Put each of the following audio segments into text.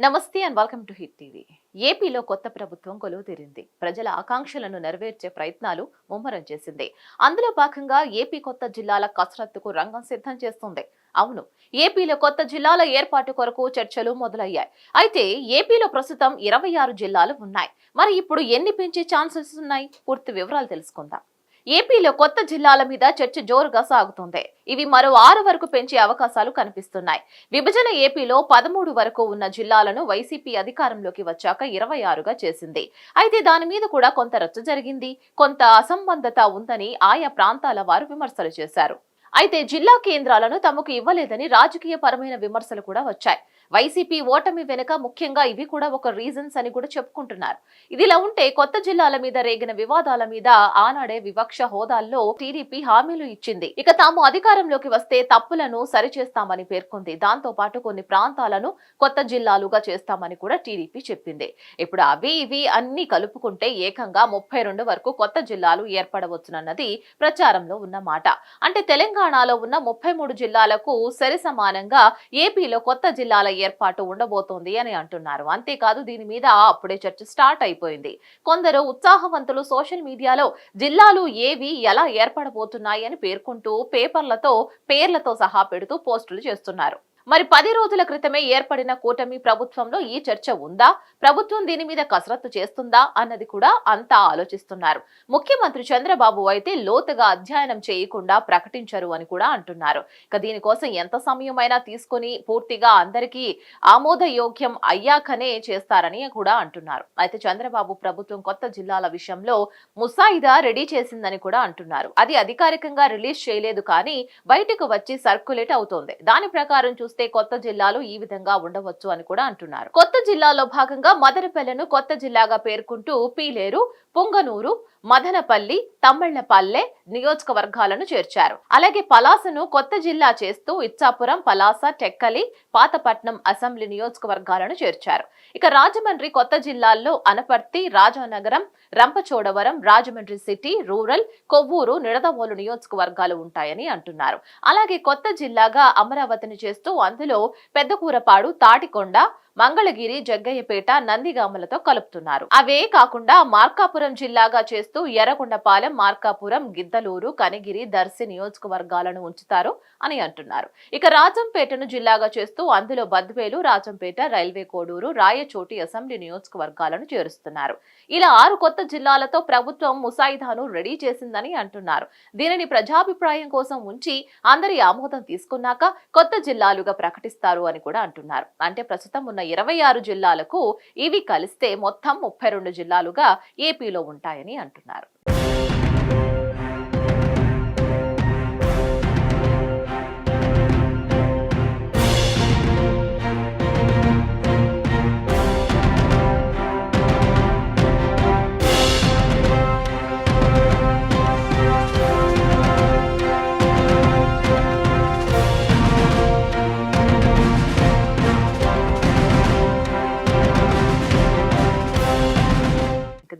నమస్తే and welcome to hit TV. ఏపీలో కొత్త ప్రభుత్వం కొలువు తీరింది. ప్రజల ఆకాంక్షలను నెరవేర్చే ప్రయత్నాలు ముమ్మరం చేసింది. అందులో భాగంగా ఏపీ కొత్త జిల్లాల కసరత్తుకు రంగం సిద్ధం చేస్తుంది. అవును, ఏపీలో కొత్త జిల్లాల ఏర్పాటు కొరకు చర్చలు మొదలయ్యాయి. అయితే ఏపీలో ప్రస్తుతం 26 జిల్లాలు ఉన్నాయి. మరి ఇప్పుడు ఎన్ని పెంచే ఛాన్సెస్ ఉన్నాయి? పూర్తి వివరాలు తెలుసుకుందాం. ఏపీలో కొత్త జిల్లాల మీద చర్చ జోరుగా సాగుతుంది. ఇవి మరో 6 వరకు పెంచే అవకాశాలు కనిపిస్తున్నాయి. విభజన ఏపీలో 13 వరకు ఉన్న జిల్లాలను వైసీపీ అధికారంలోకి వచ్చాక 26గా చేసింది. అయితే దాని మీద కూడా కొంత రచ్చ జరిగింది. కొంత అసంబద్ధత ఉందని ఆయా ప్రాంతాల వారు విమర్శలు చేశారు. అయితే జిల్లా కేంద్రాలను తమకు ఇవ్వలేదని రాజకీయ పరమైన విమర్శలు కూడా వచ్చాయి. వైసీపీ ఓటమి వెనుక ముఖ్యంగా ఇవి కూడా ఒక రీజన్స్ అని కూడా చెప్పుకుంటున్నారు. ఇదిలా ఉంటే కొత్త జిల్లాల మీద రేగిన వివాదాల మీద ఆనాడే వివక్ష హోదాల్లో టీడీపీ హామీలు ఇచ్చింది. ఇక తాము అధికారంలోకి వస్తే తప్పులను సరిచేస్తామని పేర్కొంది. దాంతో పాటు కొన్ని ప్రాంతాలను కొత్త జిల్లాలుగా చేస్తామని కూడా టీడీపీ చెప్పింది. ఇప్పుడు అవి ఇవి అన్ని కలుపుకుంటే ఏకంగా 32 వరకు కొత్త జిల్లాలు ఏర్పడవచ్చునన్నది ప్రచారంలో ఉన్న మాట. అంటే తెలంగాణలో ఉన్న 33 జిల్లాలకు సరి సమానంగా ఏపీలో కొత్త జిల్లాల ఏర్పాటు ఉండబోతోంది అని అంటున్నారు. అంతేకాదు దీని మీద అప్పుడే చర్చ స్టార్ట్ అయిపోయింది. కొందరు ఉత్సాహవంతులు సోషల్ మీడియాలో జిల్లాలు ఏవి ఎలా ఏర్పడబోతున్నాయి అని పేర్కొంటూ పేర్లతో సహా పెడుతూ పోస్టులు చేస్తున్నారు. మరి 10 రోజుల క్రితమే ఏర్పడిన కూటమి ప్రభుత్వంలో ఈ చర్చ ఉందా? ప్రభుత్వం దీని మీద కసరత్తు చేస్తుందా అన్నది కూడా అంతా ఆలోచిస్తున్నారు. ముఖ్యమంత్రి చంద్రబాబు అయితే లోతుగా అధ్యయనం చేయకుండా ప్రకటించరు అని కూడా అంటున్నారు. ఇక దీనికోసం ఎంత సమయమైనా తీసుకుని పూర్తిగా అందరికీ ఆమోదయోగ్యం అయ్యాకనే చేస్తారని కూడా అంటున్నారు. అయితే చంద్రబాబు ప్రభుత్వం కొత్త జిల్లాల విషయంలో ముసాయిదా రెడీ చేసిందని కూడా అంటున్నారు. అది అధికారికంగా రిలీజ్ చేయలేదు, కానీ బయటకు వచ్చి సర్క్యులేట్ అవుతోంది. దాని ప్రకారం చూస్తే కొత్త జిల్లాలు ఈ విధంగా ఉండవచ్చు అని కూడా అంటున్నారు. కొత్త జిల్లాలో భాగంగా మదనపల్లెను కొత్త జిల్లాగా పేర్కొంటూ పీలేరు, పుంగనూరు, మదనపల్లి, తమ్మళ్లపల్లె నియోజకవర్గాలను చేర్చారు. అలాగే పలాసను కొత్త జిల్లా చేస్తూ ఇచ్చాపురం, పలాస, టెక్కలి, పాతపట్నం అసెంబ్లీ నియోజకవర్గాలను చేర్చారు. ఇక రాజమండ్రి కొత్త జిల్లాల్లో అనపర్తి, రాజానగరం, రంపచోడవరం, రాజమండ్రి సిటీ, రూరల్, కొవ్వూరు, నిడదవోలు నియోజకవర్గాలు ఉంటాయని అంటున్నారు. అలాగే కొత్త జిల్లాగా అమరావతిని చేస్తూ అందులో పెద్దకూరపాడు, తాటికొండ, మంగళగిరి, జగ్గయ్యపేట, నందిగామలతో కలుపుతున్నారు. అవే కాకుండా మార్కాపురం జిల్లాగా చేస్తూ ఎర్రగొండపాలెం, మార్కాపురం, గిద్దలూరు, కనిగిరి, దర్శి నియోజకవర్గాలను ఉంచుతారు అని అంటున్నారు. ఇక రాజంపేటను జిల్లాగా చేస్తూ అందులో బద్వేలు, రాజంపేట, రైల్వే కోడూరు, రాయచోటి అసెంబ్లీ నియోజకవర్గాలను చేరుస్తున్నారు. ఇలా 6 కొత్త జిల్లాలతో ప్రభుత్వం ముసాయిదాను రెడీ చేసిందని అంటున్నారు. దీనిని ప్రజాభిప్రాయం కోసం ఉంచి అందరి ఆమోదం తీసుకున్నాక కొత్త జిల్లాలుగా ప్రకటిస్తారు అని కూడా అంటున్నారు. అంటే ప్రస్తుతం ఉన్న 26 జిల్లాలకు ఇవి కలిస్తే మొత్తం 32 జిల్లాలుగా ఏపీలో ఉంటాయని అంటున్నారు.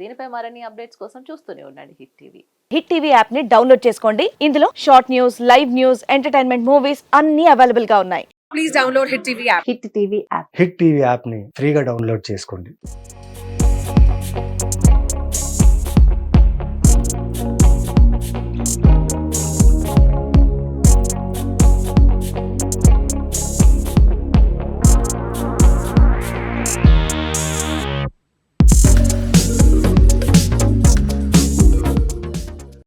దీనిపై మరిన్ని అప్డేట్స్ కోసం చూస్తూనే ఉండండి hit TV. Hit TV app ని డౌన్లోడ్ చేసుకోండి. ఇందులో short news, live news, entertainment movies అన్ని అవైలబుల్ గా ఉన్నాయి. Please download Hit TV app. Hit TV app hit TV app ని ఫ్రీగా డౌన్లోడ్ చేసుకోండి.